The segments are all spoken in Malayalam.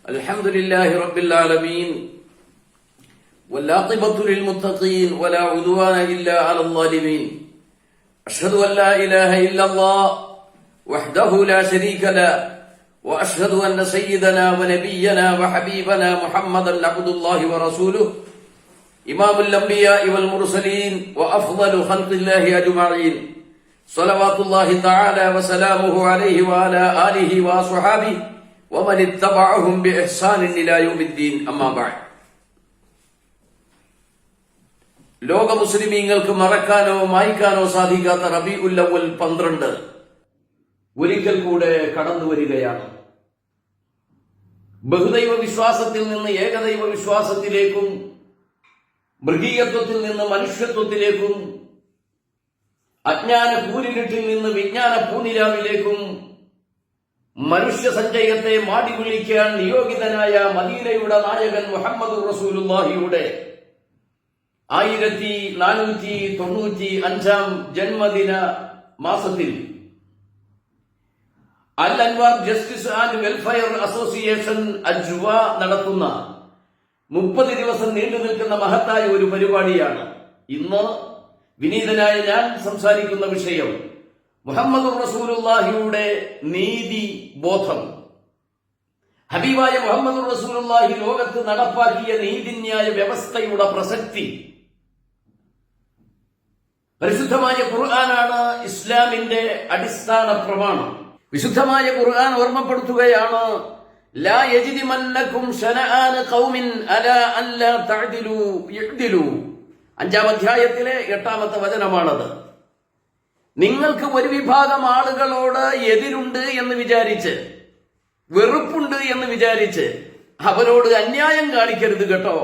الحمد لله رب العالمين والعاقبة للمتقين ولا عدوان إلا على الظالمين أشهد أن لا إله إلا الله وحده لا شريك له وأشهد أن سيدنا ونبينا وحبيبنا محمدا عبد الله ورسوله إمام الأنبياء والمرسلين وأفضل خلق الله أجمعين صلوات الله تعالى وسلامه عليه وعلى آله وأصحابه ومن اتبعهم بإحسان إلى يوم الدين أما بعد. ലോക മുസ്ലിമീങ്ങൾക്ക് മറക്കാനോ മായ്ക്കാനോ സാധിക്കാത്ത റബീഉൽ അവ്വൽ 12 ഒരിക്കൽ കൂടെ കടന്നു വരികയാണ്. ബഹുദൈവ വിശ്വാസത്തിൽ നിന്ന് ഏകദൈവ വിശ്വാസത്തിലേക്കും മൃഗീയത്വത്തിൽ നിന്ന് മനുഷ്യത്വത്തിലേക്കും അജ്ഞാന കൂരിരുട്ടിൽ നിന്ന് വിജ്ഞാന പൂനിലാവിലേക്കും മനുഷ്യ സഞ്ചയത്തെ മാടി വിളിക്കാൻ നിയോഗിതനായ മദീനയുടെ നായകൻ മുഹമ്മദുർ റസൂലുള്ളാഹിയുടെ 1495 ജന്മദിന മാസത്തിൽ Al Anwar justice and welfare association അജ്വ നടത്തുന്ന 30 ദിവസം നീണ്ടു നിൽക്കുന്ന മഹത്തായ ഒരു പരിപാടിയാണ്. ഇന്ന് വിനീതനായ ഞാൻ സംസാരിക്കുന്ന വിഷയം മുഹമ്മദുർ റസൂലുള്ളാഹിയുടെ നീതി ബോധം. ഹബീബായ മുഹമ്മദുർ റസൂലുള്ളാഹി ലോകത്ത് നടപ്പാക്കിയ നീതിന്യായ വ്യവസ്ഥയുടെ പ്രസക്തി. പരിശുദ്ധമായ ഖുർആനാണ് ഇസ്ലാമിന്റെ അടിസ്ഥാന പ്രമാണം. വിശുദ്ധമായ ഖുർആൻ ഓർമ്മപ്പെടുത്തുകയാണ്, ലാ യജ്രിമന്നകും ശനആന ഖൗമിൻ അലാ അൻ ലാ തഅദിലു ഇഅ്ദിലു. 5-ാം അധ്യായത്തിലെ 8-ാമത്തെ വചനമാണത്. നിങ്ങൾക്ക് ഒരു വിഭാഗം ആളുകളോട് എതിരുണ്ട് എന്ന് വിചാരിച്ച്, വെറുപ്പുണ്ട് എന്ന് വിചാരിച്ച് അവരോട് അന്യായം കാണിക്കരുത് കേട്ടോ.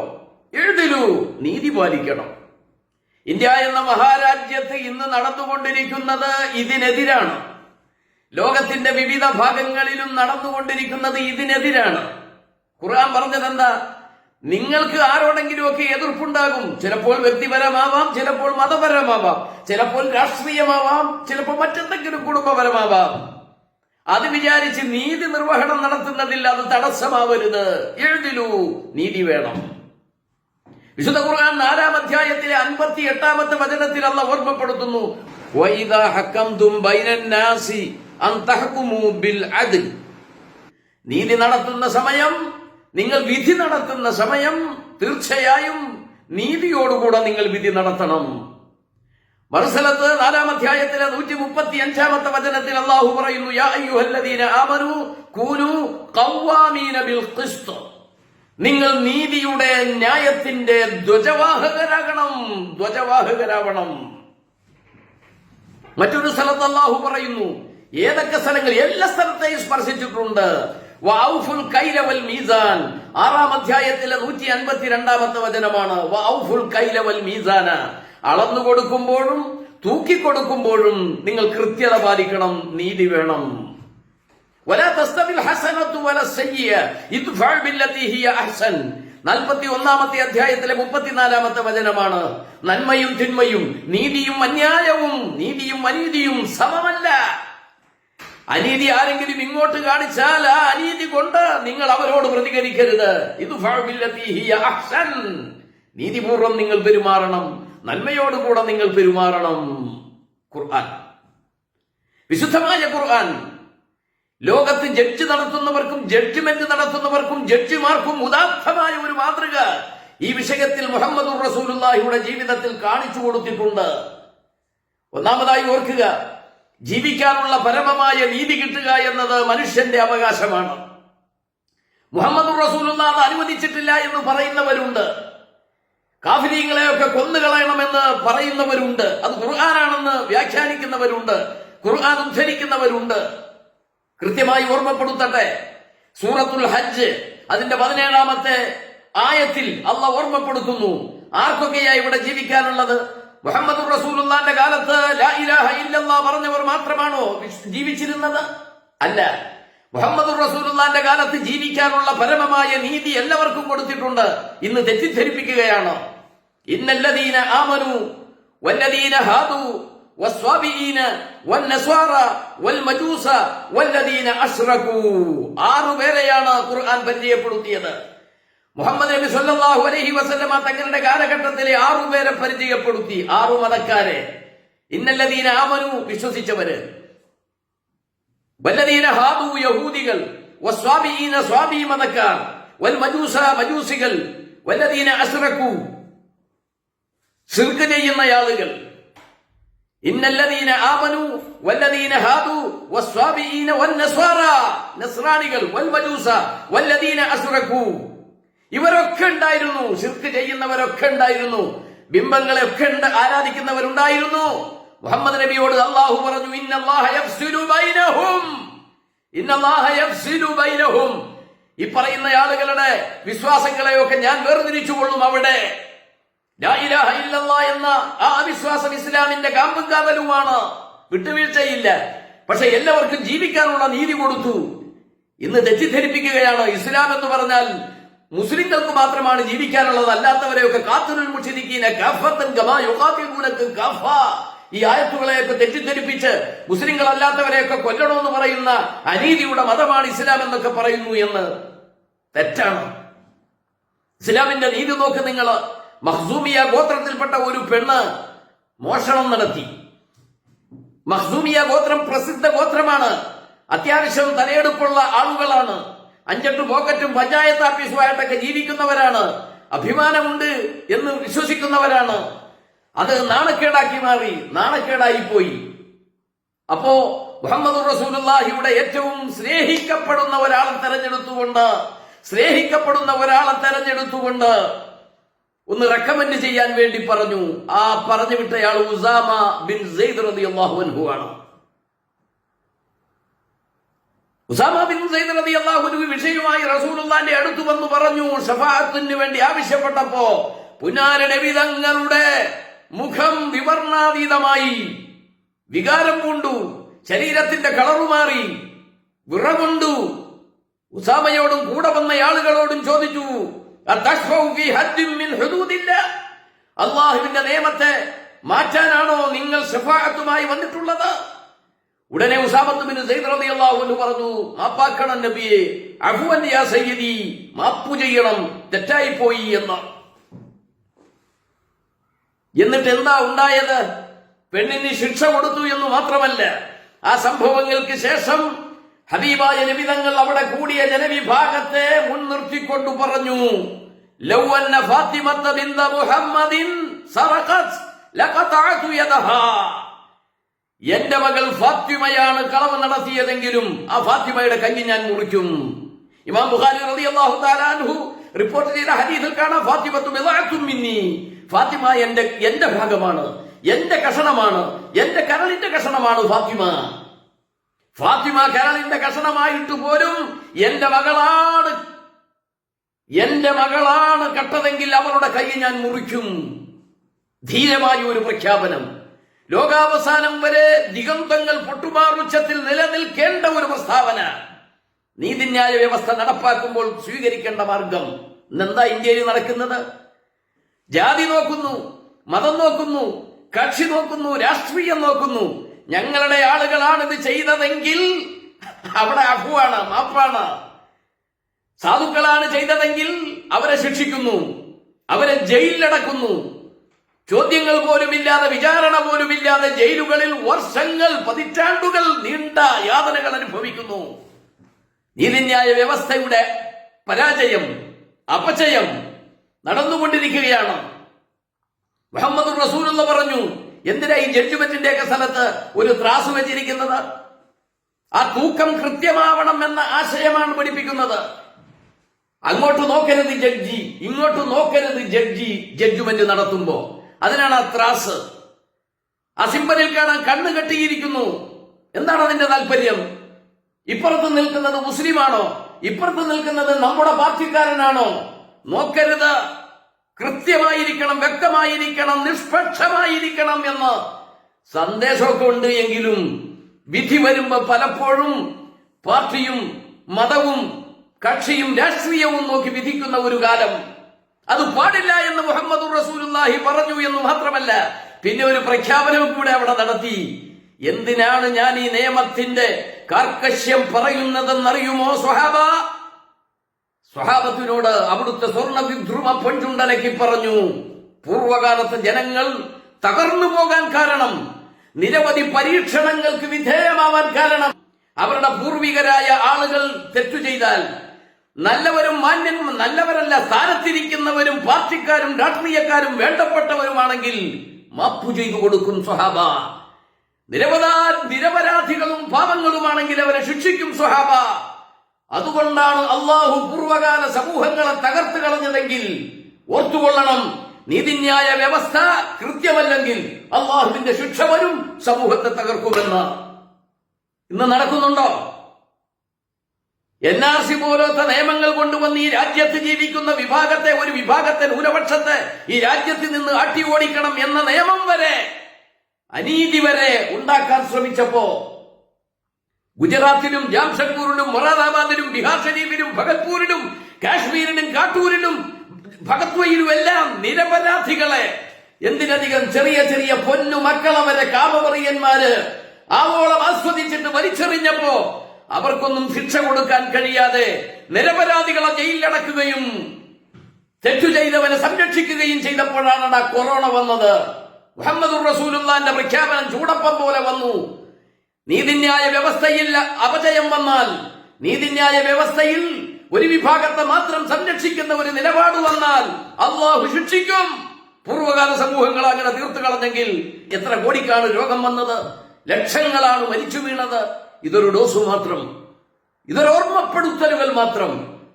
എഴുതിലു, നീതി പാലിക്കണം. ഇന്ത്യ എന്ന മഹാരാജ്യത്ത് ഇന്ന് നടന്നുകൊണ്ടിരിക്കുന്നത് ഇതിനെതിരാണ്. ലോകത്തിന്റെ വിവിധ ഭാഗങ്ങളിലും നടന്നുകൊണ്ടിരിക്കുന്നത് ഇതിനെതിരാണ്. ഖുർആൻ പറഞ്ഞതെന്താ? നിങ്ങൾക്ക് ആരോടെങ്കിലുമൊക്കെ എതിർപ്പുണ്ടാകും. ചിലപ്പോൾ വ്യക്തിപരമാവാം, ചിലപ്പോൾ മതപരമാവാം, ചിലപ്പോൾ രാഷ്ട്രീയമാവാം, ചിലപ്പോൾ മറ്റെന്തെങ്കിലും കുടുംബപരമാവാം. അത് വിചാരിച്ച് നീതി നിർവഹണം നടത്തുന്നതിൽ അത് തടസ്സമാവരുത്. എഴുതിലു, നീതി വേണം. വിശുദ്ധ ഖുർആൻ 4-ാം അധ്യായത്തിലെ 58-ാമത്തെ വചനത്തിൽ അല്ലാഹു ഓർമ്മപ്പെടുത്തുന്നു, വഇദാ ഹക്കംതും ബൈനൻ നാസി അൻ തഹ്കുമു ബിൽ അദ്ൽ. നീതി നടത്തുന്ന സമയം, നിങ്ങൾ വിധി നടത്തുന്ന സമയം തീർച്ചയായും നീതിയോടുകൂടെ നിങ്ങൾ വിധി നടത്തണം. മറുസ്ഥലത്ത് 4-ാം അധ്യായത്തിലെ 135-ാമത്തെ വചനത്തിൽ അല്ലാഹു പറയുന്നു, യാ അയ്യുഹല്ലദീന ആമനൂ കൂനൂ ഖവ്വാമീന ബിൽ ഖിസ്ത്. നിങ്ങൾ നീതിയുടെ ന്യായത്തിന്റെ ധ്വജവാഹകരാവണം. മറ്റൊരു സ്ഥലത്ത് അല്ലാഹു പറയുന്നു, ഏതൊക്കെ സ്ഥലങ്ങൾ? എല്ലാ സ്ഥലത്തെയും സ്പർശിച്ചിട്ടുണ്ട്. വഔഫുൽ കൈല വൽ മീസാൻ. 6-ാം അധ്യായത്തിലെ 152-ാമത്തെ വചനമാണ്. വഔഫുൽ കൈല വൽ മീസാന. അളന്നു കൊടുക്കുമ്പോഴും തൂക്കിക്കൊടുക്കുമ്പോഴും നിങ്ങൾ കൃത്യത പാലിക്കണം, നീതി വേണം. വലാ തസ്തവിൽ ഹസനതു വല സയ്യിഅ ഇദ്ഫഅ ബില്ലതി ഹിയ അഹ്സൻ. 41-ാമത്തെ അധ്യായത്തിലെ 34-ാമത്തെ വചനമാണ്. നന്മയും തിന്മയും, നീതിയും അന്യായവും, നീതിയും അനീതിയും സമമല്ല. അനീതി ആരെങ്കിലും ഇങ്ങോട്ട് കാണിച്ചാൽ ആ അനീതി കൊണ്ട് നിങ്ങൾ അവരോട് പ്രതികരിക്കരുത്. ഇദ്ഫഅ ബില്ലതി ഹിയ അഹ്സൻ. നീതിപൂർവ്വം നിങ്ങൾ പെരുമാറണം, നന്മയോടുകൂടെ നിങ്ങൾ പെരുമാറണം. ഖുർആൻ, വിശുദ്ധമായ ഖുർആൻ ലോകത്ത് ജഡ്ജ് നടത്തുന്നവർക്കും ജഡ്ജ്മെന്റ് നടത്തുന്നവർക്കും ജഡ്ജിമാർക്കും ഉദാത്തമായ ഒരു മാതൃക ഈ വിഷയത്തിൽ മുഹമ്മദുർ റസൂലുള്ളാഹിയുടെ ജീവിതത്തിൽ കാണിച്ചു കൊടുത്തിട്ടുണ്ട്. ഒന്നാമതായി ഓർക്കുക, ജീവിക്കാനുള്ള പരമമായ നീതി കിട്ടുക എന്നത് മനുഷ്യന്റെ അവകാശമാണ്. മുഹമ്മദുർ റസൂലുള്ളാഹി അത് അനുവദിച്ചിട്ടില്ല എന്ന് പറയുന്നവരുണ്ട്. കാഫിരീങ്ങളെയൊക്കെ കൊന്നുകളയണമെന്ന് പറയുന്നവരുണ്ട്. അത് ഖുർആനാണെന്ന് വ്യാഖ്യാനിക്കുന്നവരുണ്ട്, ഖുർആൻ ഉദ്ധരിക്കുന്നവരുണ്ട്. കൃത്യമായി ഓർമ്മപ്പെടുത്തട്ടെ, സൂറത്തുൽ ഹജ്ജ് അതിന്റെ 17-ാമത്തെ ആയത്തിൽ അല്ലാഹു ഓർമ്മപ്പെടുത്തുന്നു, ആർക്കൊക്കെയാ ഇവിടെ ജീവിക്കാനുള്ളത്? മുഹമ്മദുർ റസൂലുള്ളാഹിന്റെ കാലത്ത് ലാ ഇലാഹ ഇല്ലല്ലാഹ് പറഞ്ഞവർ മാത്രമാണോ ജീവിച്ചിരുന്നത്? അല്ല. മുഹമ്മദുർ റസൂലുള്ളാഹിന്റെ കാലത്ത് ജീവിക്കാനുള്ള പരമമായ നീതി എല്ലാവർക്കും കൊടുത്തിട്ടുണ്ട്. ഇന്ന് തെറ്റിദ്ധരിപ്പിക്കുകയാണ്. ഇന്നല്ലദീന ആമനു വല്ലദീന ഹാദു വസ്വാബിഈന വന്നസ്വാറ വൽമജൂസ വല്ലദീന അശ്റകൂ. 6 പേരെയാണ് ഖുർആൻ പരിചയപ്പെടുത്തിയത്. മുഹമ്മദ് നബി സല്ലല്ലാഹു അലൈഹി വസല്ലമ തങ്ങളുടെ കാലഘട്ടത്തിലെ 6 പേരെ പരിചയപ്പെടുത്തി. 6 മതക്കാരെ. ഇന്നല്ലദീന ആമനു, വിശ്വസിച്ചവര്, വല്ലദീന ഹാദു, യഹൂദികൾ, വസ്വാബിഈന, സ്വാബി മതക്കാർ, വൽമജൂസ, മജൂസികൾ, വല്ലദീന അശ്റകൂ, ശിർക്ക് ചെയ്യുന്ന ആളുകൾ. ഇന്നല്ലദീന ആമനു വല്ലദീന ഹാദു വസ്വാബിഈന വന്നസ്വാറ, നസ്രാനികൾ, വൽമജൂസ വല്ലദീന അശ്റകൂ. ഇവരൊക്കെ ഉണ്ടായിരുന്നു. ശിർക്ക് ചെയ്യുന്നവരൊക്കെ ഉണ്ടായിരുന്നു. ബിംബങ്ങളെയൊക്കെ ആരാധിക്കുന്നവരുണ്ടായിരുന്നു. മുഹമ്മദ് നബിയോട് അല്ലാഹു പറഞ്ഞു, ഇന്നല്ലാഹ യഫ്സിലു ബൈനഹും, ഇന്നല്ലാഹ യഫ്സിലു ബൈനഹും. ഈ പറയുന്ന ആളുകളുടെ വിശ്വാസങ്ങളെയൊക്കെ ഞാൻ വേർതിരിച്ചുകൊള്ളും. അവിടെ ലാ ഇലാഹ ഇല്ലല്ലാഹ് എന്ന ആ വിശ്വാസം ഇസ്ലാമിന്റെ കാമ്പും കാതലുമാണ്. വിട്ടുവീഴ്ചയില്ല. പക്ഷെ എല്ലാവർക്കും ജീവിക്കാനുള്ള നീതി കൊടുത്തു. ഇന്ന് തെറ്റിദ്ധരിപ്പിക്കുകയാണ്. ഇസ്ലാം എന്ന് പറഞ്ഞാൽ മുസ്ലിങ്ങൾക്ക് മാത്രമാണ് ജീവിക്കാനുള്ളത്, അല്ലാത്തവരെയൊക്കെ ഖാതിലുൽ മുശ്രിക്കീന കാഫത്തൻ കമാ യുഖാതിലൂനകും കാഫ. ഈ ആയത്തുകളെയൊക്കെ തെറ്റിദ്ധരിപ്പിച്ച് മുസ്ലിങ്ങൾ അല്ലാത്തവരെയൊക്കെ കൊല്ലണമെന്ന് പറയുന്ന അനീതിയുടെ മതമാണ് ഇസ്ലാം എന്നൊക്കെ പറയുന്നു എന്ന് തെറ്റാണ്. ഇസ്ലാമിന്റെ നീതി നോക്ക് നിങ്ങൾ. മഖ്സൂമിയ ഗോത്രത്തിൽപ്പെട്ട ഒരു പെണ്ണ് മോഷണം നടത്തി. മഖ്സൂമിയ ഗോത്രം പ്രസിദ്ധ ഗോത്രമാണ്. അത്യാവശ്യം തലയെടുപ്പുള്ള ആളുകളാണ്. 5-8 പോക്കറ്റും പഞ്ചായത്ത് ഓഫീസുമായിട്ടൊക്കെ ജീവിക്കുന്നവരാണ്. അഭിമാനമുണ്ട് എന്ന് വിശ്വസിക്കുന്നവരാണ്. അത് നാണക്കേടാക്കി മാറി, നാണക്കേടായി പോയി. അപ്പോ മുഹമ്മദ് റസൂലുള്ളാഹിയുടെ ഏറ്റവും സ്നേഹിക്കപ്പെടുന്ന ഒരാളെ തെരഞ്ഞെടുത്തുകൊണ്ട് ഒന്ന് റെക്കമെൻഡ് ചെയ്യാൻ വേണ്ടി പറഞ്ഞു. ആ പറഞ്ഞു വിട്ടയാൾ ഉസാമ ബിൻ സെയ്ദ് റളിയല്ലാഹു അൻഹു ആണ്. ഉസാമ ബിൻ സെയ്ദ് റളിയല്ലാഹു അൻഹു വിഷയമായി റസൂലുള്ളാഹിന്റെ അടുത്ത് വന്നു പറഞ്ഞു. ശഫാഅത്തിന് വേണ്ടി ആവശ്യപ്പെട്ടപ്പോ പുനാര നബി തങ്ങളുടെ മുഖം വിവർണാതീതമായി, വികാരം കൊണ്ടു, ശരീരത്തിന്റെ കളറു മാറി, വിറകൊണ്ടു. ഉസാമയോടും കൂടെ വന്ന ആളുകളോടും ചോദിച്ചു, അള്ളാഹുവിന്റെ നിയമത്തെ മാറ്റാനാണോ നിങ്ങൾ ശഫാഅത്തുമായി വന്നിട്ടുള്ളത്? ഉടനെ ഉസാമത്ത് ബിൻ സെയ്ദ് റളിയല്ലാഹു അൻഹു പറഞ്ഞു, മാപ്പാക്കണം നബിയെ, അഫ്വൻ യാ സയ്യിദി, മാപ്പു ചെയ്യണം, തെറ്റായി പോയി എന്ന്. എന്നിട്ട് എന്താ ഉണ്ടായത്? പെണ്ണിന് ശിക്ഷ കൊടുത്തു എന്ന് മാത്രമല്ല, ആ സംഭവങ്ങൾക്ക് ശേഷം ഹബീബായ നബി തങ്ങൾ അവിടെ കൂടിയ ജനവിഭാഗത്തെ മുൻനിർത്തിക്കൊണ്ടു പറഞ്ഞു, ലൗ അന്ന ഫാത്തിമത ബിൻത മുഹമ്മദിൻ സറഖത് ലഖതഅതു യദഹാ. എന്റെ മകൾ ഫാത്തിമയാണ് കളവ് നടത്തിയതെങ്കിലും ആ ഫാത്തിമയുടെ കൈ ഞാൻ മുറിക്കും. ഇമാം ബുഖാരി റളിയല്ലാഹു തആല അൻഹു റിപ്പോർട്ട് ചെയ്ത ഹദീസിൽ കാണാം, ഫാത്തിമത്തു ബിദഅത്തും മിന്നി, ഫാത്തിമ എന്റെ ഭാഗമാണ്, എന്റെ കഷണമാണ്, എന്റെ കരളിന്റെ കഷണമാണ് ഫാത്തിമ. ഫാത്തിമ കരളിന്റെ കഷണമായിട്ട് പോലും എന്റെ മകളാണ് കട്ടതെങ്കിൽ അവളുടെ കൈ ഞാൻ മുറിക്കും. ധീരമായ ഒരു പ്രഖ്യാപനം. ലോകാവസാനം വരെ ദിഗന്തങ്ങൾ പൊട്ടുമാറുച്ചത്തിൽ നിലനിൽക്കേണ്ട ഒരു പ്രസ്താവന. നീതിന്യായ വ്യവസ്ഥ നടപ്പാക്കുമ്പോൾ സ്വീകരിക്കേണ്ട മാർഗം. ഇന്നെന്താ ഇന്ത്യയിൽ നടക്കുന്നത്? ജാതി നോക്കുന്നു, മതം നോക്കുന്നു, കക്ഷി നോക്കുന്നു, രാഷ്ട്രീയം നോക്കുന്നു. ഞങ്ങളുടെ ആളുകളാണ് ഇത് ചെയ്തതെങ്കിൽ അവിടെ അഫുവാണ്, മാപ്പാണ്. സാധുക്കളാണ് ചെയ്തതെങ്കിൽ അവരെ ശിക്ഷിക്കുന്നു, അവരെ ജയിലിലടക്കുന്നു. ചോദ്യങ്ങൾ പോലുമില്ലാതെ, വിചാരണ പോലുമില്ലാതെ ജയിലുകളിൽ വർഷങ്ങൾ, പതിറ്റാണ്ടുകൾ നീണ്ട യാതനകൾ അനുഭവിക്കുന്നു. നീതിന്യായ വ്യവസ്ഥയുടെ പരാജയം, അപചയം നടന്നുകൊണ്ടിരിക്കുകയാണ്. മുഹമ്മദ് റസൂലുള്ള പറഞ്ഞു, എന്തിനാ ഈ ജഡ്ജ്മെന്റിന്റെ ഒക്കെ സ്ഥലത്ത് ഒരു ത്രാസ് വെച്ചിരിക്കുന്നത്? ആ തൂക്കം കൃത്യമാവണം എന്ന ആശയമാണ് പഠിപ്പിക്കുന്നത്. അങ്ങോട്ട് നോക്കരുത് ജഡ്ജി, ഇങ്ങോട്ട് നോക്കരുത് ജഡ്ജി. ജഡ്ജ്മെന്റ് നടത്തുമ്പോ അതിനാണ് ആ ത്രാസ്. ആ സിമ്പലിൽ കാണാൻ കണ്ണ് കെട്ടിയിരിക്കുന്നു. എന്താണ് അതിന്റെ താല്പര്യം? ഇപ്പുറത്ത് നിൽക്കുന്നത് മുസ്ലിമാണോ, ഇപ്പുറത്ത് നിൽക്കുന്നത് നമ്മുടെ പാർട്ടിക്കാരനാണോ? നോക്കരുത്. കൃത്യമായിരിക്കണം, വ്യക്തമായിരിക്കണം, നിഷ്പക്ഷമായിരിക്കണം എന്ന് സന്ദേശമൊക്കെ ഉണ്ട്. എങ്കിലും വിധി വരുമ്പോ പലപ്പോഴും പാർട്ടിയും മതവും കക്ഷിയും രാഷ്ട്രീയവും നോക്കി വിധിക്കുന്ന ഒരു കാലം. അത് പാടില്ല എന്ന് മുഹമ്മദുർ റസൂലുള്ളാഹി പറഞ്ഞു എന്ന് മാത്രമല്ല, പിന്നെ ഒരു പ്രഖ്യാപനവും കൂടെ അവിടെ നടത്തി. എന്തിനാണ് ഞാൻ ഈ നിയമത്തിന്റെ കാർക്കശ്യം പറയുന്നതെന്നറിയുമോ സ്വഹാബ? സ്വഹാബത്തിനോട് അവിടുത്തെ സ്വർണ്ണ വിദ്രുമ പൊൻചുണ്ടലക്കി പറഞ്ഞു, പൂർവകാലത്ത് ജനങ്ങൾ തകർന്നു പോകാൻ കാരണം, നിരവധി പരീക്ഷണങ്ങൾക്ക് വിധേയമാവാൻ കാരണം, അവരുടെ പൂർവികരായ ആളുകൾ തെറ്റു ചെയ്താൽ നല്ലവരും മാന്യനും നല്ലവരല്ല സ്ഥാനത്തിരിക്കുന്നവരും പാർട്ടിക്കാരും രാഷ്ട്രീയക്കാരും വേണ്ടപ്പെട്ടവരുമാണെങ്കിൽ മാപ്പു ചെയ്തു കൊടുക്കും സ്വഹാബ. നിരപരാധികളും പാപങ്ങളുമാണെങ്കിൽ അവരെ ശിക്ഷിക്കും സ്വഹാബ. അതുകൊണ്ടാണ് അള്ളാഹു പൂർവകാല സമൂഹങ്ങളെ തകർത്ത് കളഞ്ഞതെങ്കിൽ ഓർത്തുകൊള്ളണം, നീതിന്യായ വ്യവസ്ഥ കൃത്യമല്ലെങ്കിൽ അള്ളാഹുവിന്റെ ശിക്ഷ വരും, സമൂഹത്തെ തകർക്കുമെന്ന്. ഇന്ന് നടക്കുന്നുണ്ടോ? NRC പോലത്തെ നിയമങ്ങൾ കൊണ്ടുവന്ന് ഈ രാജ്യത്ത് ജീവിക്കുന്ന വിഭാഗത്തെ, ഒരു വിഭാഗത്തെ, ന്യൂനപക്ഷത്തെ ഈ രാജ്യത്ത് നിന്ന് ആട്ടി ഓടിക്കണം എന്ന നിയമം വരെ, അനീതി വരെ ഉണ്ടാക്കാൻ ശ്രമിച്ചപ്പോ ഗുജറാത്തിലും ജാംഷഡ്പൂരിലും മൊറാദാബാദിലും ബിഹാർ ഷരീഫിലും ഭഗത്പൂരിലും കാശ്മീരിലും കാട്ടൂരിലും ഭഗത്വയിലും എല്ലാം നിരപരാധികളെ, എന്തിനധികം ചെറിയ ചെറിയ പൊന്നു മക്കളെ വരെ കാമവറിയന്മാര് ആവോളം ആസ്വദിച്ചിട്ട് വലിച്ചെറിഞ്ഞപ്പോ അവർക്കൊന്നും ശിക്ഷ കൊടുക്കാൻ കഴിയാതെ നിരപരാധികളെ ജയിലിലടക്കുകയും തെറ്റു ചെയ്തവനെ സംരക്ഷിക്കുകയും ചെയ്തപ്പോഴാണ് കൊറോണ വന്നത്. മുഹമ്മദുർ റസൂലുള്ളാഹിന്റെ പ്രഖ്യാപനം ചൂടപ്പം പോലെ വന്നു. നീതിന്യായ വ്യവസ്ഥയിൽ അപജയം വന്നാൽ, നീതിന്യായ വ്യവസ്ഥയിൽ ഒരു വിഭാഗത്തെ മാത്രം സംരക്ഷിക്കുന്ന ഒരു നിലപാട് വന്നാൽ അള്ളാഹു ശിക്ഷിക്കും. പൂർവ്വകാല സമൂഹങ്ങൾ അങ്ങനെ തീർത്തു കളഞ്ഞെങ്കിൽ എത്ര കോടിക്കാണ് രോഗം വന്നത്, ലക്ഷങ്ങളാണ് മരിച്ചു വീണത്. ഇതൊരു ഡോസ് മാത്രം, ഇതൊരു ഓർമ്മപ്പെടുത്തലുകൾ മാത്രം.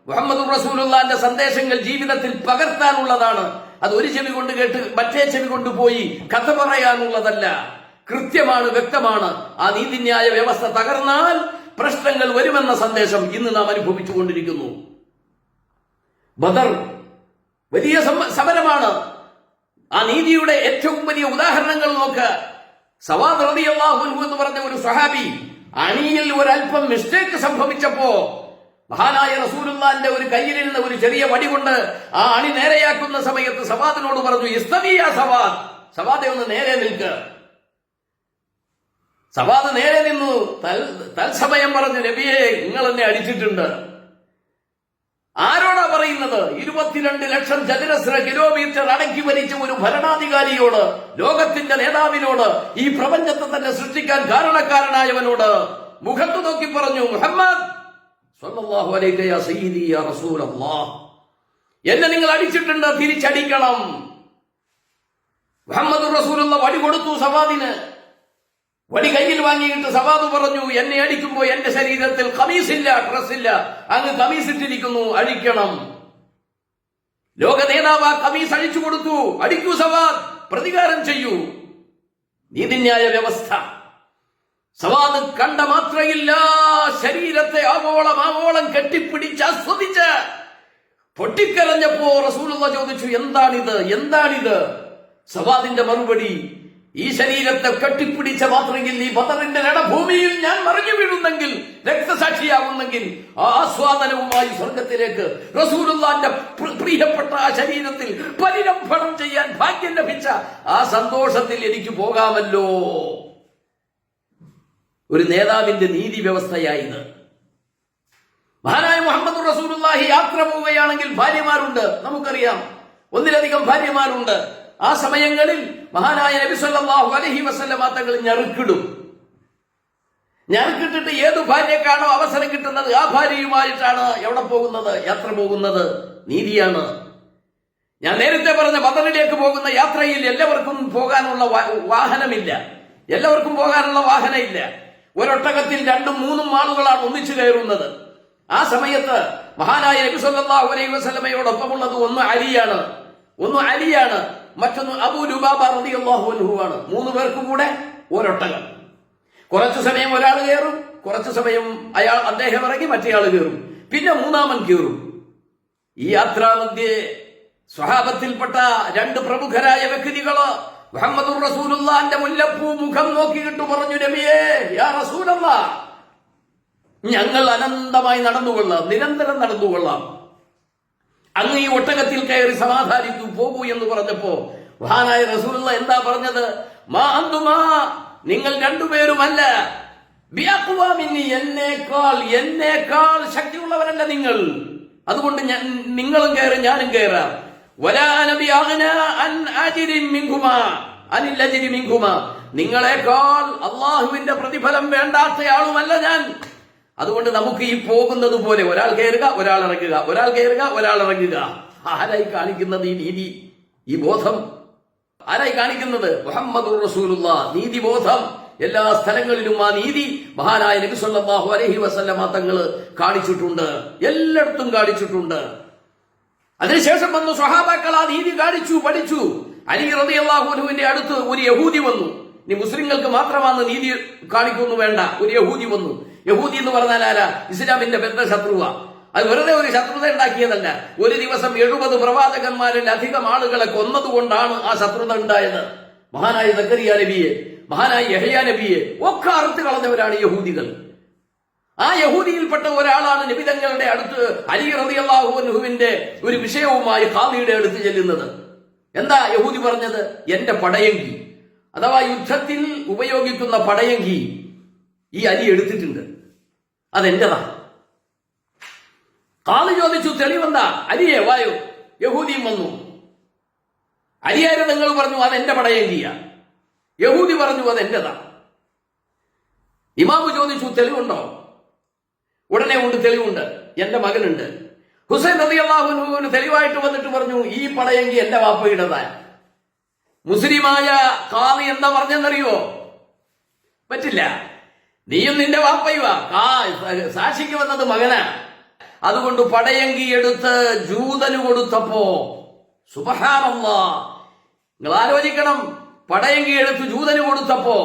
മുഹമ്മദ് റസൂലുള്ളാഹിന്റെ സന്ദേശങ്ങൾ ജീവിതത്തിൽ പകർത്താനുള്ളതാണ്. അത് ഒരു ചെവി കൊണ്ട് കേട്ട് മറ്റേ ചെവി കൊണ്ടുപോയി കഥ പറയാനുള്ളതല്ല. കൃത്യമാണ്, വ്യക്തമാണ്. ആ നീതിന്യായ വ്യവസ്ഥ തകർന്നാൽ പ്രശ്നങ്ങൾ വരുമെന്ന സന്ദേശം ഇന്ന് നാം അനുഭവിച്ചുകൊണ്ടിരിക്കുന്നു. ബദർ വലിയ സമരമാണ്. ആ നീതിയുടെ ഏറ്റവും വലിയ ഉദാഹരണങ്ങൾ നോക്ക്. സവാദ് റളിയല്ലാഹു അൻഹു എന്ന് പറഞ്ഞ ഒരു സ്വഹാബി അണിയിൽ ഒരല്പം മിസ്റ്റേക്ക് സംഭവിച്ചപ്പോ മഹാനായ റസൂലുള്ളാഹിന്റെ ഒരു കയ്യിലിരുന്ന ഒരു ചെറിയ വടി കൊണ്ട് ആ അണി നേരെയാക്കുന്ന സമയത്ത് സവാദിനോട് പറഞ്ഞു, ഇസ്തവിയ സവാദ്, സവാദെ ഒന്ന് നേരെ നിൽക്ക്. സവാദ് നേരെ നിന്നു. തത്സമയം പറഞ്ഞു, നബിയെ നിങ്ങൾ എന്നെ അടിച്ചിട്ടുണ്ട്. ആരോടാ പറയുന്നത്? 22 ലക്ഷം ചതുരശ്ര കിലോമീറ്റർ അടക്കി ഭരിച്ച ഒരു ഭരണാധികാരിയോട്, ലോകത്തിന്റെ നേതാവിനോട്, ഈ പ്രപഞ്ചത്തെ തന്നെ സൃഷ്ടിക്കാൻ കാരണക്കാരനായവനോട് മുഖത്ത് നോക്കി പറഞ്ഞു, മുഹമ്മദ് സ്വല്ലല്ലാഹു അലൈഹി യാ സയ്യിദി യാ റസൂലല്ലാഹ്, എന്നെ നിങ്ങൾ അടിച്ചിട്ടുണ്ട്, തിരിച്ചടിക്കണം. മുഹമ്മദ് റസൂലുള്ള വടി കൊടുത്തു സവാദിന്. വടി കയ്യിൽ വാങ്ങിയിട്ട് സവാദ് പറഞ്ഞു, എന്നെ അടിക്കുമ്പോ എന്റെ ശരീരത്തിൽ ഖമീസില്ല, ഡ്രസ്സില്ല, അങ്ങ് ഖമീസ് ഇട്ടിരിക്കുന്നു, അഴിക്കണം. ലോക നേതാവ് ആ ഖമീസ് അഴിച്ചു കൊടുത്തു. അടിക്കൂ സവാദ്, പ്രതികാരം ചെയ്യൂ. നീതിന്യായ വ്യവസ്ഥ. സവാദ് കണ്ട മാത്രയില്ല ശരീരത്തെ ആവോളം കെട്ടിപ്പിടിച്ച് ആസ്വദിച്ച് പൊട്ടിക്കരഞ്ഞപ്പോ റസൂലുള്ളാഹി ചോദിച്ചു, എന്താണിത്? സവാദിന്റെ മറുപടി, ഈ ശരീരത്തെ കെട്ടിപ്പിടിച്ച മാത്രയിൽ ഈ ബദറിന്റെ രണഭൂമിയിൽ ഞാൻ മറിഞ്ഞു വീഴുന്നെങ്കിൽ, രക്തസാക്ഷിയാവുന്നെങ്കിൽ, ആ ആസ്വാദനവുമായി സ്വർഗത്തിലേക്ക് റസൂലുള്ളാഹിന്റെ പ്രിയപ്പെട്ട ആ ശരീരത്തിൽ പരിരംഭണം ചെയ്യാൻ ഭാഗ്യം ലഭിച്ച ആ സന്തോഷത്തിൽ എനിക്ക് പോകാമല്ലോ. ഒരു നേതാവിന്റെ നീതി വ്യവസ്ഥയായത്. മഹാനായ മുഹമ്മദ് റസൂലുള്ളാഹി യാത്ര പോവുകയാണെങ്കിൽ ഭാര്യമാരുണ്ട്, നമുക്കറിയാം, ഒന്നിലധികം ഭാര്യമാരുണ്ട്. ആ സമയങ്ങളിൽ മഹാനായ നബി സല്ലല്ലാഹു അലൈഹി വസല്ലമ തങ്ങൾ ഞറുക്കിട്ടിട്ട് ഏതു ഭാര്യക്കാണോ അവസരം കിട്ടുന്നത് ആ ഭാര്യയുമായിട്ടാണ് എവിടെ പോകുന്നത്, യാത്ര പോകുന്നത്. നീതിയാണ്. ഞാൻ നേരത്തെ പറഞ്ഞ ബദറിലേക്ക് പോകുന്ന യാത്രയിൽ എല്ലാവർക്കും പോകാനുള്ള വാഹനമില്ല. ഒരൊട്ടകത്തിൽ 2-3 ആളുകളാണ് ഒന്നിച്ചു കയറുന്നത്. ആ സമയത്ത് മഹാനായ നബി സല്ലല്ലാഹു അലൈഹി വസല്ലമയോടൊപ്പമുള്ളത് ഒന്ന് അലിയാണ്, മറ്റൊന്ന് അബൂ ലുബാബ റളിയല്ലാഹു അൻഹു ആണ്. 3 പേർക്കും കൂടെ ഒരൊട്ടകം. കുറച്ചു സമയം ഒരാൾ കയറും, കുറച്ചു സമയം അദ്ദേഹം ഇറങ്ങി മറ്റേയാൾ കയറും, പിന്നെ മൂന്നാമൻ കയറും. ഈ യാത്രാമധ്യേ സ്വഹാബത്തിൽപ്പെട്ട 2 പ്രമുഖരായ വ്യക്തികള് മുഹമ്മദുർ റസൂലുള്ളാഹിന്റെ മുല്ലപ്പൂ മുഖം നോക്കിയിട്ട് പറഞ്ഞു, നബിയേ യാ റസൂലല്ലാഹ്, ഞങ്ങൾ അനന്തമായി നടന്നുകൊള്ളാം, നിരന്തരം നടന്നുകൊള്ളാം. അങ്ങ് ഈ ഒട്ടകത്തിൽ കയറി സമാധാനിക്കൂ, പോകൂ എന്ന് പറഞ്ഞപ്പോ മഹാനായ റസൂലുള്ള എന്താ പറഞ്ഞത്? മാ അന്തുമാ, നിങ്ങൾ രണ്ടുപേരുമല്ല, ബിഅഖ്വാമിന്നി, എന്നേക്കാൾ ശക്തിയുള്ളവരല്ല നിങ്ങൾ. അതുകൊണ്ട് നിങ്ങളും കയറി, ഞാനും കയറാം. വലാ അന ബിഅഗ്നാ അൻ അജ്രിൻ മിൻകുമാ അനിൽ അജ്രി മിൻകുമാ, നിങ്ങളെക്കാൾ അള്ളാഹുവിന്റെ പ്രതിഫലം വേണ്ടാത്തയാളുമല്ല ഞാൻ. അതുകൊണ്ട് നമുക്ക് ഈ പോകുന്നത് പോലെ ഒരാൾ കയറുക, ഒരാൾ ഇറങ്ങുക, ഒരാൾ കയറുക, ഒരാൾ ഇറങ്ങുക. ആരായി കാണിക്കുന്നത് ഈ നീതി, ഈ ബോധം? ആരായി കാണിക്കുന്നത്? മുഹമ്മദുർ റസൂലുള്ളാഹ്. നീതിബോധം എല്ലാ സ്ഥലങ്ങളിലും ആ നീതി മഹാനായ നബി സല്ലല്ലാഹു അലൈഹി വസല്ലമ തങ്ങള് കാണിച്ചിട്ടുണ്ട്, എല്ലായിടത്തും കാണിച്ചിട്ടുണ്ട്. അതിനുശേഷം വന്നു സ്വഹാബാക്കൾ ആ നീതി കാണിച്ചു, പഠിച്ചു. അലി റളിയല്ലാഹു അൻഹുവിന്റെ അടുത്ത് ഒരു യഹൂദി വന്നു. ഇനി മുസ്ലിങ്ങൾക്ക് മാത്രമാണ് നീതി കാണിക്കുന്നു വേണ്ട, ഒരു യഹൂദി വന്നു. യഹൂദി എന്ന് പറഞ്ഞാൽ ആരാ? ഇസ്ലാമിന്റെ ബദ്ധ ശത്രുവ. അത് വെറുതെ ഒരു ശത്രുത ഉണ്ടാക്കിയതല്ല. ഒരു ദിവസം 70 പ്രവാചകന്മാരിൽ അധികം ആളുകളെ കൊന്നതുകൊണ്ടാണ് ആ ശത്രുത ഉണ്ടായത്. മഹാനായ സക്കരിയ നബിയെ, മഹാനായ യഹ്യാ നബിയെ ഒക്കെ അറുത്ത് കളഞ്ഞവരാണ് യഹൂദികൾ. ആ യഹൂദിയിൽപ്പെട്ട ഒരാളാണ് നബി തങ്ങളുടെ അടുത്ത് അലി റളിയല്ലാഹു അൻഹുവിന്റെ ഒരു വിഷയവുമായി ഖാദിയുടെ അടുത്ത് ചെല്ലുന്നത്. എന്താ യഹൂദി പറഞ്ഞത്? എന്റെ പടയങ്കി, അഥവാ യുദ്ധത്തിൽ ഉപയോഗിക്കുന്ന പടയങ്കി ഈ അലി എടുത്തിട്ടുണ്ട്, അതെന്റെതാ. ഖാദി ചോദിച്ചു, തെളിവെന്താ? അലിയെ വായോ. യഹൂദിയും വന്നു. അലിയാരെ നിങ്ങൾ പറഞ്ഞു അതെന്റെ പടയങ്കിയാ. യഹൂദി പറഞ്ഞു അതെന്റെതാ. ഇമാമു ചോദിച്ചു, തെളിവുണ്ടോ? ഉടനെ ഉണ്ട്, തെളിവുണ്ട്, എന്റെ മകനുണ്ട്. ഹുസൈൻ റളിയല്ലാഹു അൻഹുവിന് തെളിവായിട്ട് വന്നിട്ട് പറഞ്ഞു, ഈ പടയങ്കി എന്റെ വാപ്പയുടേതാ. മുസ്ലിമായ ഖാദി എന്താ പറഞ്ഞെന്നറിയോ? പറ്റില്ല, നീയും നിന്റെ വാപ്പയുവാ, സാക്ഷിക്ക് വന്നത് മകനാ. അതുകൊണ്ട് പടയങ്കി എടുത്ത് ജൂതന് കൊടുത്തപ്പോ, സുബ്ഹാനല്ലാഹ്, നിങ്ങൾ ആലോചിക്കണം, പടയങ്കി എടുത്ത് ജൂതന് കൊടുത്തപ്പോ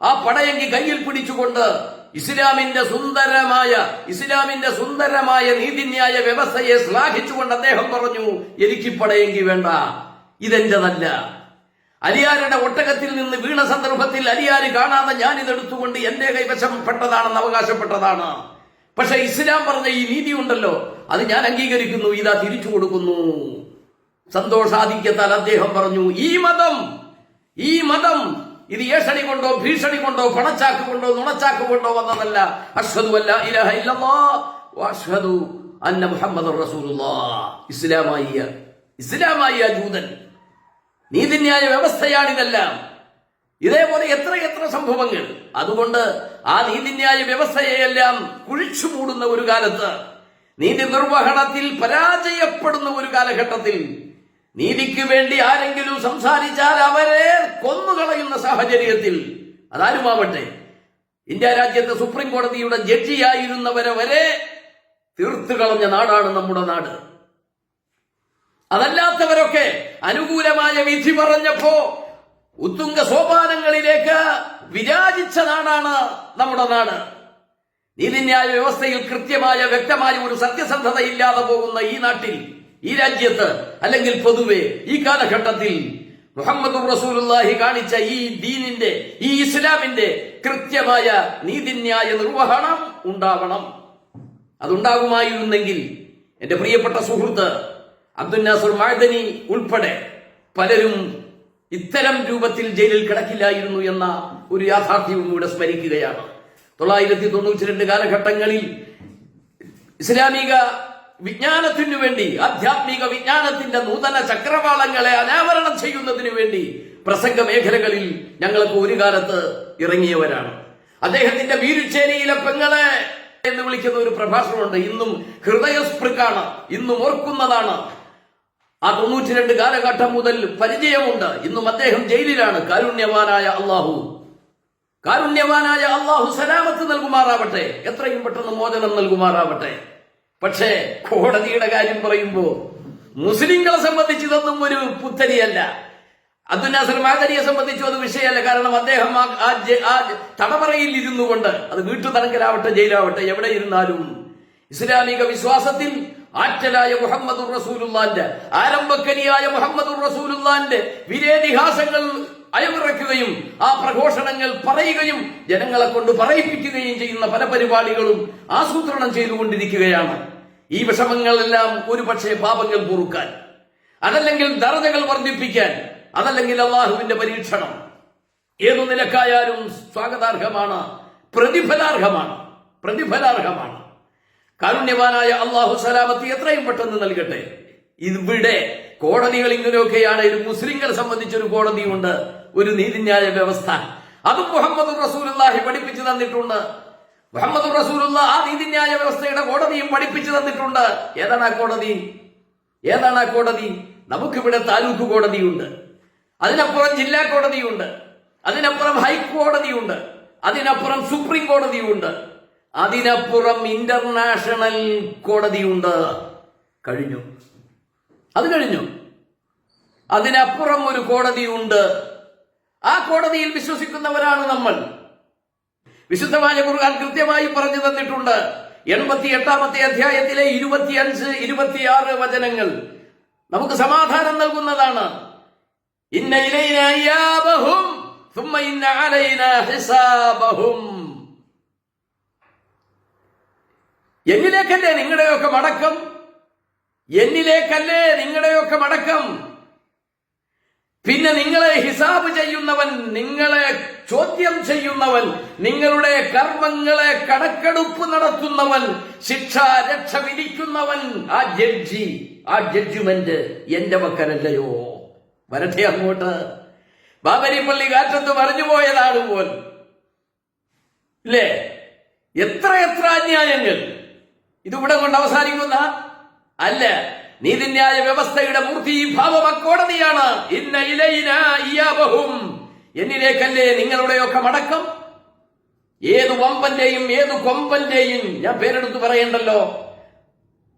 ആ പടയങ്കി കയ്യിൽ പിടിച്ചുകൊണ്ട് ഇസ്ലാമിന്റെ സുന്ദരമായ നീതിന്യായ വ്യവസ്ഥയെ ശ്ലാഘിച്ചുകൊണ്ട് അദ്ദേഹം പറഞ്ഞു, എനിക്ക് പടയങ്കി വേണ്ട, ഇതെന്റെതല്ല. അലിയാരുടെ ഒട്ടകത്തിൽ നിന്ന് വീണ സന്ദർഭത്തിൽ അലിയാര് കാണാതെ ഞാൻ ഇതെടുത്തുകൊണ്ട് എന്റെ കൈവശം പെട്ടതാണെന്ന് അവകാശപ്പെട്ടതാണ്. പക്ഷെ ഇസ്ലാം പറഞ്ഞ ഈ നീതി ഉണ്ടല്ലോ, അത് ഞാൻ അംഗീകരിക്കുന്നു, ഇതാ തിരിച്ചു കൊടുക്കുന്നു. സന്തോഷാധിക്യത്താൽ അദ്ദേഹം പറഞ്ഞു, ഈ മതം ഇത് ഏഷണി കൊണ്ടോ ഭീഷണി കൊണ്ടോ പണച്ചാക്ക് കൊണ്ടോ നുണച്ചാക്ക് കൊണ്ടോ വന്നതല്ല. അഷ്ഹദു അല്ലാ ഇലാഹ ഇല്ലല്ലാഹ് വ അഷ്ഹദു അന്ന മുഹമ്മദുർ റസൂലുള്ളാഹ്. ഇസ്ലാമായ ജൂതൻ. നീതിന്യായ വ്യവസ്ഥയാണിതെല്ലാം. ഇതേപോലെ എത്ര സംഭവങ്ങൾ. അതുകൊണ്ട് ആ നീതിന്യായ വ്യവസ്ഥയെയെല്ലാം കുഴിച്ചു മൂടുന്ന ഒരു കാലത്ത്, നീതി നിർവഹണത്തിൽ പരാജയപ്പെടുന്ന ഒരു കാലഘട്ടത്തിൽ, നീതിക്ക് വേണ്ടി ആരെങ്കിലും സംസാരിച്ചാൽ അവരെ കൊന്നുകളയുന്ന സാഹചര്യത്തിൽ, അതാരുമാവട്ടെ, ഇന്ത്യ രാജ്യത്തെ സുപ്രീം കോടതിയുടെ ജഡ്ജിയായിരുന്നവരെ വരെ തീർത്തു കളഞ്ഞ നാടാണ് നമ്മുടെ നാട്. അതല്ലാത്തവരൊക്കെ അനുകൂലമായ വിധി പറഞ്ഞപ്പോ ഉത്തുംഗ സോപാനങ്ങളിലേക്ക് വിരാജിച്ച നാടാണ് നമ്മുടെ നാട്. നീതിന്യായ വ്യവസ്ഥയിൽ കൃത്യമായ വ്യക്തമായ ഒരു സത്യസന്ധത ഇല്ലാതെ പോകുന്ന ഈ നാട്ടിൽ, ഈ രാജ്യത്ത്, അല്ലെങ്കിൽ പൊതുവെ ഈ കാലഘട്ടത്തിൽ മുഹമ്മദുർ റസൂലുള്ളാഹി കാണിച്ച ഈ ദീനിന്റെ, ഈ ഇസ്ലാമിന്റെ കൃത്യമായ നീതിന്യായ നിർവഹണം ഉണ്ടാവണം. അതുണ്ടാകുമായിരുന്നെങ്കിൽ എന്റെ പ്രിയപ്പെട്ട സുഹൃത്ത് അബ്ദുൽ നാസർ മഅദനി ഉൾപ്പെടെ പലരും ഇത്തരം രൂപത്തിൽ ജയിലിൽ കിടക്കില്ലായിരുന്നു എന്ന ഒരു യാഥാർത്ഥ്യവും ഇവിടെ സ്മരിക്കുകയാണ്. 992 കാലഘട്ടങ്ങളിൽ ഇസ്ലാമിക വിജ്ഞാനത്തിനു വേണ്ടി, ആധ്യാത്മിക വിജ്ഞാനത്തിന്റെ നൂതന ചക്രവാളങ്ങളെ അനാവരണം ചെയ്യുന്നതിനു വേണ്ടി പ്രസംഗ മേഖലകളിൽ ഞങ്ങൾക്ക് ഒരു കാലത്ത് ഇറങ്ങിയവരാണ്. അദ്ദേഹത്തിന്റെ വീരുച്ചേരിയിലെ പെങ്ങളെ എന്ന് വിളിക്കുന്ന ഒരു പ്രഭാഷണമുണ്ട്. ഇന്നും ഹൃദയസ്പൃക്കാണ്, ഇന്നും ഓർക്കുന്നതാണ്. ആ 92 കാലഘട്ടം മുതൽ പരിചയമുണ്ട്. ഇന്നും അദ്ദേഹം ജയിലിലാണ്. കാരുണ്യവാനായ അള്ളാഹു സലാമത്ത് നൽകുമാറാവട്ടെ, എത്രയും പെട്ടെന്ന് മോചനം നൽകുമാറാവട്ടെ. പക്ഷേ കോടതിയുടെ കാര്യം പറയുമ്പോ മുസ്ലിങ്ങളെ സംബന്ധിച്ച് ഇതൊന്നും ഒരു പുത്തരിയല്ല. അബ്ദുൽ നാസർ മഅദനിയെ സംബന്ധിച്ചും അത് വിഷയമല്ല. കാരണം അദ്ദേഹം ആ തടവറയിൽ ഇരുന്നു കൊണ്ട്, അത് വീട്ടുതടങ്കലാവട്ടെ ജയിലാവട്ടെ എവിടെ ഇരുന്നാലും, ഇസ്ലാമിക വിശ്വാസത്തിൽ ആറ്റലായ മുഹമ്മദുർ റസൂലുള്ളാന്റെ, ആരംഭക്കരിയായ മുഹമ്മദുർ റസൂലുള്ളാന്റെ വീരേതിഹാസങ്ങൾ അയവിറക്കുകയും ആ പ്രഘോഷണങ്ങൾ പറയുകയും ജനങ്ങളെ കൊണ്ട് പറയിപ്പിക്കുകയും ചെയ്യുന്ന പല പരിപാടികളും ആസൂത്രണം ചെയ്തുകൊണ്ടിരിക്കുകയാണ്. ഈ വിഷമങ്ങളെല്ലാം ഒരു പക്ഷേ പാപങ്ങൾ പൊറുക്കാൻ, അതല്ലെങ്കിൽ ദർജകൾ വർദ്ധിപ്പിക്കാൻ, അതല്ലെങ്കിൽ അള്ളാഹുവിന്റെ പരീക്ഷണം. ഏതു നിലക്കായാലും സ്വാഗതാർഹമാണ്, പ്രതിഫലാർഹമാണ്. കാരുണ്യവാനായ അള്ളാഹു സലാമത്ത് എത്രയും പെട്ടെന്ന് നൽകട്ടെ. ഇവിടെ കോടതികൾ ഇങ്ങനെയൊക്കെയാണ്. ഒരു മുസ്ലിങ്ങളെ സംബന്ധിച്ചൊരു കോടതിയുണ്ട്, ഒരു നീതിന്യായ വ്യവസ്ഥ. അതും മുഹമ്മദ് റസൂലുള്ളാഹി പഠിപ്പിച്ചു തന്നിട്ടുണ്ട്. മുഹമ്മദ് റസൂലുള്ള ആ നീതിന്യായ വ്യവസ്ഥയുടെ കോടതിയും പഠിപ്പിച്ചു തന്നിട്ടുണ്ട്. ഏതാണ് ആ കോടതി? നമുക്കിവിടെ താലൂക്ക് കോടതിയുണ്ട്, അതിനപ്പുറം ജില്ലാ കോടതിയുണ്ട്, അതിനപ്പുറം ഹൈക്കോടതിയുണ്ട്, അതിനപ്പുറം സുപ്രീം കോടതിയുണ്ട്, അതിനപ്പുറം ഇന്റർനാഷണൽ കോടതിയുണ്ട്. കഴിഞ്ഞു. അതിനപ്പുറം ഒരു കോടതിയുണ്ട്. ആ കോടതിയിൽ വിശ്വസിക്കുന്നവരാണ് നമ്മൾ. വിശുദ്ധമായ ഖുർആൻ കൃത്യമായി പറഞ്ഞു തന്നിട്ടുണ്ട്. 88-ാമത്തെ അധ്യായത്തിലെ 25-26 വചനങ്ങൾ നമുക്ക് സമാധാനം നൽകുന്നതാണ്. ഇന്ന ഇലൈനാ ഇയാബഹും സുമ്മ ഇന്ന അലൈനാ ഹിസാബഹും. എന്നിലേക്കല്ലേ നിങ്ങളുടെയൊക്കെ മടക്കം. പിന്നെ നിങ്ങളെ ഹിസാബ് ചെയ്യുന്നവൻ, നിങ്ങളെ ചോദ്യം ചെയ്യുന്നവൻ, നിങ്ങളുടെ കർമ്മങ്ങളെ കണക്കെടുപ്പ് നടത്തുന്നവൻ, രക്ഷ വിധിക്കുന്നവൻ, ആ ജഡ്ജ്മെന്റ് എന്റെ മക്കനല്ലയോ? വരട്ടെ അങ്ങോട്ട്. ബാബരി പള്ളി കാറ്റത്ത് പറഞ്ഞു പോയതാണ് പോൽ ഇല്ലേ? എത്ര അന്യായങ്ങൾ! ഇതിവിടെ കൊണ്ട് അവസാനിക്കുന്ന അല്ല. നീതിന്യായ വ്യവസ്ഥയുടെ മൂർത്തീഭാവം അക്കോടതിയാണ്. ഇന്ന ഇലൈനാ ഇയാബഹും. എന്നിലേക്കല്ലേ നിങ്ങളുടെയൊക്കെ മടക്കം. ഏതു വമ്പന്റെയും ഏതു കൊമ്പന്റെയും, ഞാൻ പേരെടുത്ത് പറയണ്ടല്ലോ,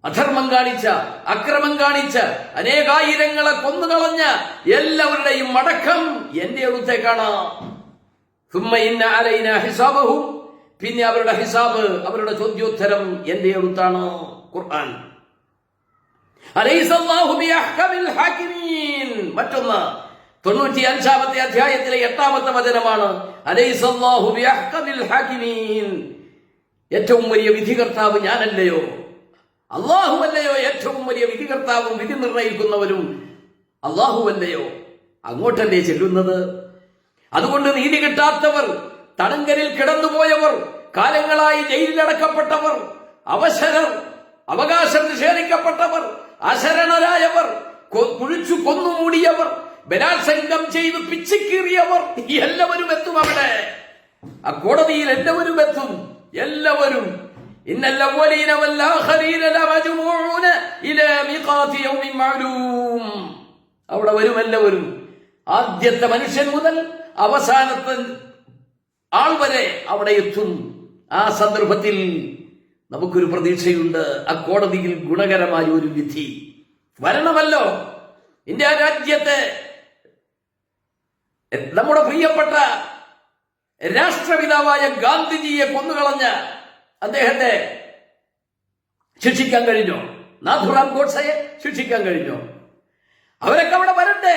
അധർമ്മം കാണിച്ച, അക്രമം കാണിച്ച, അനേകായിരങ്ങളെ കൊന്നുകളഞ്ഞ എല്ലാവരുടെയും മടക്കം എന്റെ അടുത്തേക്കാണ്. സുമ്മ ഇന്ന അലൈനാ ഹിസാബഹും. പിന്നെ അവരുടെ ഹിസാബ്, അവരുടെ ചോദ്യോത്തരം എന്റെ അടുത്താണ്. ഖുർആൻ. അലൈസല്ലാഹു ബിഅഹ്കമിൽ ഹാകിമീൻ. മറ്റൊന്ന് 95-ാമത്തെ അധ്യായത്തിലെ 8-ാമത്തെ വചനമാണ്. അലൈസല്ലാഹു ബിഅഹ്കമിൽ ഹാകിമീൻ. ഏറ്റവും വലിയ വിധികർത്താവ് ഞാനല്ലയോ? അല്ലാഹുവല്ലയോ ഏറ്റവും വലിയ വിധികർത്താവും വിധി നിർണയിക്കുന്നവരും? അല്ലാഹുവല്ലയോ? അങ്ങോട്ടല്ലേ ചെല്ലുന്നത്? അതുകൊണ്ട് നീതി കിട്ടാത്തവർ, തടങ്കലിൽ കിടന്നുപോയവർ, കാലങ്ങളായി ജയിലിലടക്കപ്പെട്ടവർ, അവശരർ, അവകാശം നിഷേധിക്കപ്പെട്ടവർ, അശരണരായവർ, കുഴിച്ചു കൊന്നുമൂടിയവർ, ബലാത്സംഗം ചെയ്ത് പിച്ചിക്കീറിയവർ, എല്ലാവരും എത്തും അവിടെ. ആ കോടതിയിൽ എല്ലാവരും എത്തും. എല്ലാവരും. ഇന്നൽ അവ്വലീന വൽ ആഖിരീന ലമജ്മൂഊന ഇലാ മിഖാതി യൗമിൻ മഅലൂം. അവിടെ വരും എല്ലാവരും. ആദ്യത്തെ മനുഷ്യൻ മുതൽ അവസാനത്തെ ആൾ വരെ അവിടെ എത്തും. ആ സന്ദർഭത്തിൽ നമുക്കൊരു പ്രതീക്ഷയുണ്ട്. ആ കോടതിയിൽ ഗുണകരമായ ഒരു വിധി വരണമല്ലോ. ഇന്ത്യ രാജ്യത്തെ നമ്മുടെ പ്രിയപ്പെട്ട രാഷ്ട്രപിതാവായ ഗാന്ധിജിയെ കൊന്നുകളഞ്ഞ അദ്ദേഹത്തെ ശിക്ഷിക്കാൻ കഴിഞ്ഞോ? നാഥുറാം ഗോഡ്സയെ ശിക്ഷിക്കാൻ കഴിഞ്ഞോ? അവരൊക്കെ അവിടെ വരട്ടെ.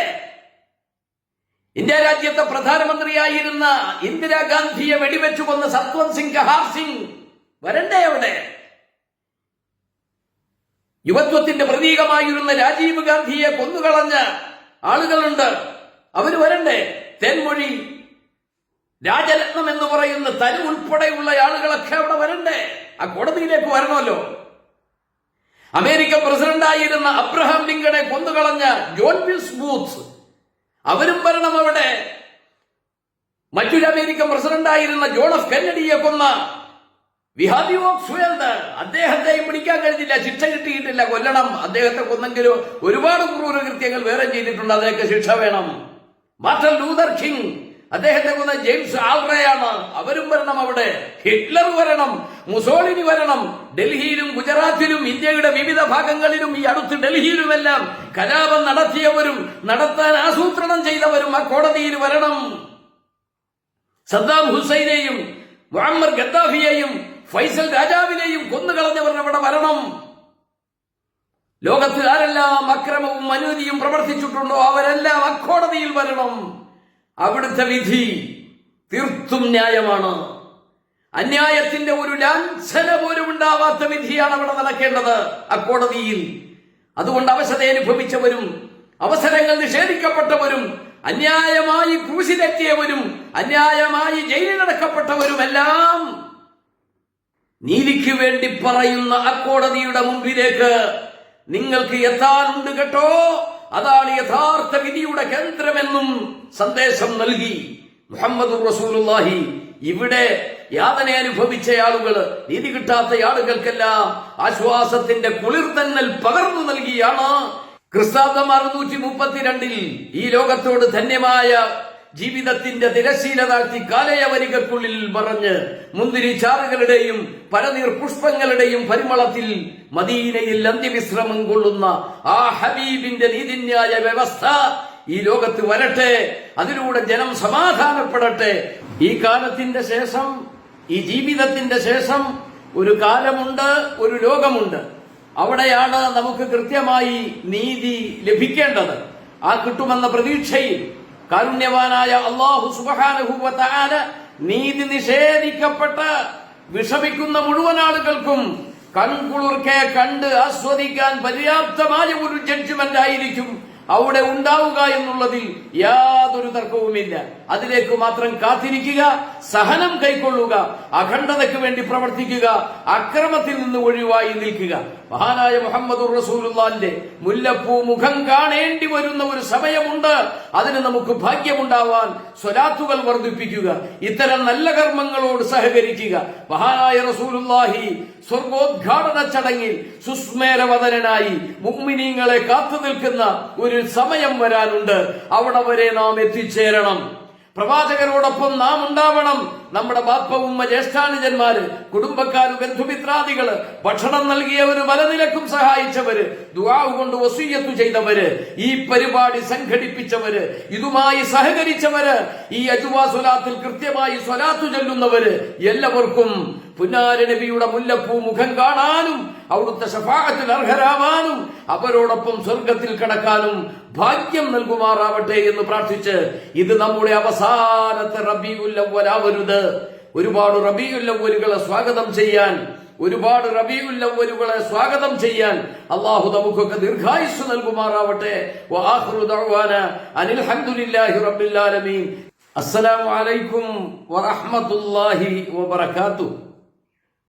ഇന്ത്യ രാജ്യത്തെ പ്രധാനമന്ത്രിയായിരുന്ന ഇന്ദിരാഗാന്ധിയെ വെടിവെച്ചു കൊന്ന സത്വന്ത് സിംഗ് കഹാർ സിംഗ് വരണ്ടേ അവിടെ? യുവത്വത്തിന്റെ പ്രതീകമായിരുന്ന രാജീവ് ഗാന്ധിയെ കൊന്നുകളഞ്ഞ ആളുകളുണ്ട്, അവര് വരണ്ടേ? തെൻമൊഴി, രാജരത്നം എന്ന് പറയുന്ന തരു ഉൾപ്പെടെയുള്ള ആളുകളൊക്കെ അവിടെ വരണ്ടേ? ആ കോടതിയിലേക്ക് വരണമല്ലോ. അമേരിക്കൻ പ്രസിഡന്റായിരുന്ന അബ്രഹാം ലിങ്കണെ കൊന്നുകളഞ്ഞ ജോൺ വിൽസ് ബൂത്ത്, അവരും വരണം അവിടെ. മറ്റൊരു അമേരിക്കൻ പ്രസിഡന്റായിരുന്ന ജോൺ എഫ് കെന്നഡിയെ കൊന്ന വിഹാബി ഓക്സ്വേൽഡ്, അദ്ദേഹത്തെയും പിടിക്കാൻ കഴിഞ്ഞില്ല, ശിക്ഷ കിട്ടിയിട്ടില്ല. കൊല്ലണം. അദ്ദേഹത്തെ കൊന്നെങ്കിലും ഒരുപാട് ക്രൂരകൃത്യങ്ങൾ വേറെ ചെയ്തിട്ടുണ്ട്, അതിനൊക്കെ ശിക്ഷ വേണം. മാർട്ടിൻ ലൂതർ കിങ്, അദ്ദേഹത്തെ കൊന്ന ജെയിംസ് ആൾറയാണ്, അവരും വരണം അവിടെ. ഹിറ്റ്ലർ വരണം, മുസോളിനി വരണം. ഡൽഹിയിലും ഗുജറാത്തിലും ഇന്ത്യയുടെ വിവിധ ഭാഗങ്ങളിലും ഈ അടുത്ത് ഡൽഹിയിലുമെല്ലാം കലാപം നടത്തിയവരും നടത്താൻ ആസൂത്രണം ചെയ്തവരും ആ കോടതിയിൽ വരണം. സദ്ദാം ഹുസൈനെയും മുഅമ്മർ ഗദ്ദാഫിയെയും ഫൈസൽ രാജാവിനെയും കൊന്നുകളഞ്ഞവർ അവിടെ വരണം. ലോകത്ത് ആരെല്ലാം അക്രമവും അനീതിയും പ്രവർത്തിച്ചിട്ടുണ്ടോ അവരെല്ലാം അക്കോടതിയിൽ വരണം. അവിടുത്തെ വിധി തീർത്തും ന്യായമാണ്. അന്യായത്തിന്റെ ഒരു ലാഞ്ചന പോലും ഉണ്ടാവാത്ത വിധിയാണ് അവിടെ നടക്കേണ്ടത് അക്കോടതിയിൽ. അതുകൊണ്ട് അവശത അനുഭവിച്ചവരും അവസരങ്ങൾ നിഷേധിക്കപ്പെട്ടവരും അന്യായമായി ക്രൂശിലെത്തിയവരും അന്യായമായി ജയിലിലടക്കപ്പെട്ടവരുമെല്ലാം നീതിക്ക് വേണ്ടി പറയുന്ന അക്കോടതിയുടെ മുമ്പിലേക്ക് നിങ്ങൾക്ക് എത്താനുണ്ട് കേട്ടോ, അതാണ് യഥാർത്ഥ വിധിയുടെ കേന്ദ്രമെന്നും സന്ദേശം നൽകി മുഹമ്മദ് റസൂലുള്ളാഹി. ഇവിടെ യാതന അനുഭവിച്ച ആളുകൾ, നീതി കിട്ടാത്ത ആളുകൾക്കെല്ലാം ആശ്വാസത്തിന്റെ കുളിർത്തന്നൽ പകർന്നു നൽകിയാണ് ക്രിസ്താബ്ദം 632 ഈ ലോകത്തോട് ധന്യമായ ജീവിതത്തിന്റെ തിരശീല താഴ്ത്തി കാലയവനികൾക്കുള്ളിൽ മറഞ്ഞ് മുന്തിരിച്ചാറുകളുടെയും പരനീർ പുഷ്പങ്ങളുടെയും പരിമളത്തിൽ മദീനയിൽ അന്ത്യവിശ്രമം കൊള്ളുന്ന ആ ഹബീബിന്റെ നീതിന്യായ വ്യവസ്ഥ ഈ ലോകത്ത് വരട്ടെ. അതിലൂടെ ജനം സമാധാനപ്പെടട്ടെ. ഈ കാലത്തിന്റെ ശേഷം, ഈ ജീവിതത്തിന്റെ ശേഷം ഒരു കാലമുണ്ട്, ഒരു ലോകമുണ്ട്. അവിടെയാണ് നമുക്ക് കൃത്യമായി നീതി ലഭിക്കേണ്ടത്. ആ കിട്ടുമെന്ന പ്രതീക്ഷയിൽ കാരുണ്യവാനായ അല്ലാഹു സുബ്ഹാനഹു വ തആല നീതി നിഷേധിക്കപ്പെട്ട് വിഷമിക്കുന്ന മുഴുവൻ ആളുകൾക്കും കൺകുളിർക്കെ കണ്ട് ആസ്വദിക്കാൻ പര്യാപ്തമായ ഒരു ജഡ്ജ്മെന്റ് ആയിരിക്കും അവിടെ ഉണ്ടാവുക എന്നുള്ളതിൽ യാതൊരു തർക്കവുമില്ല. അതിലേക്ക് മാത്രം കാത്തിരിക്കുക, സഹനം കൈക്കൊള്ളുക, അഖണ്ഡതയ്ക്ക് വേണ്ടി പ്രവർത്തിക്കുക, അക്രമത്തിൽ നിന്ന് ഒഴിവായി നിൽക്കുക. മഹാനായ മുഹമ്മദുർ റസൂലുള്ളാഹിന്റെ മുല്ലപ്പൂ മുഖം കാണേണ്ടി വരുന്ന ഒരു സമയമുണ്ട്. അതിന് നമുക്ക് ഭാഗ്യമുണ്ടാവാൻ സ്വലാത്തുകൾ വർദ്ധിപ്പിക്കുക, ഇത്തരം നല്ല കർമ്മങ്ങളോട് സഹകരിക്കുക. മഹാനായ റസൂലുള്ളാഹി സ്വർഗോദ്ഘാടന ചടങ്ങിൽ സുസ്മേരവദനായി മുഅ്മിനീങ്ങളെ കാത്തു നിൽക്കുന്ന ഒരു സമയം വരാനുണ്ട്. അവിടെ വരെ നാം എത്തിച്ചേരണം. പ്രവാചകരോടൊപ്പം നാം ഉണ്ടാവണം. നമ്മുടെ ബാപ്പ ഉമ്മ ജ്യേഷ്ഠാനുജന്മാര് കുടുംബക്കാര് ബന്ധുമിത്രാദികള് ഭക്ഷണം നൽകിയവര് പലനിലക്കും സഹായിച്ചവര് ദുആ കൊണ്ട് വസിയ്യത്ത് ചെയ്തവര് ഈ പരിപാടി സംഘടിപ്പിച്ചവര് ഇതുമായി സഹകരിച്ചവര് ഈ അജുവാ സ്വലാത്തിൽ കൃത്യമായി സ്വലാത്തു ചൊല്ലുന്നവര് എല്ലാവർക്കും പുന്നാര നബിയുടെ മുല്ലപ്പൂ മുഖം കാണാനും അവിടുത്തെ ശഫാഅത്തിൽ അർഹരാവാനും അവരോടൊപ്പം സ്വർഗത്തിൽ കടക്കാനും ഭാഗ്യം നൽകുമാറാവട്ടെ എന്ന് പ്രാർത്ഥിച്ച് ഇത് നമ്മുടെ അവസാനത്തെ റബീഉൽ അവ്വലാവരുത്. ഒരുപാട് റബീഉൽ അവ്വലുകളെ സ്വാഗതം ചെയ്യാൻ അല്ലാഹു നമുക്കൊക്കെ ദീർഘായുസ്സ് നൽകുമാറാവട്ടെ. വആഖിറു ദഅ്വാനാ അനിൽ ഹംദുലില്ലാഹി റബ്ബിൽ ആലമീൻ. അസ്സലാമു അലൈക്കും വറഹ്മത്തുള്ളാഹി വബറകാതുഹു.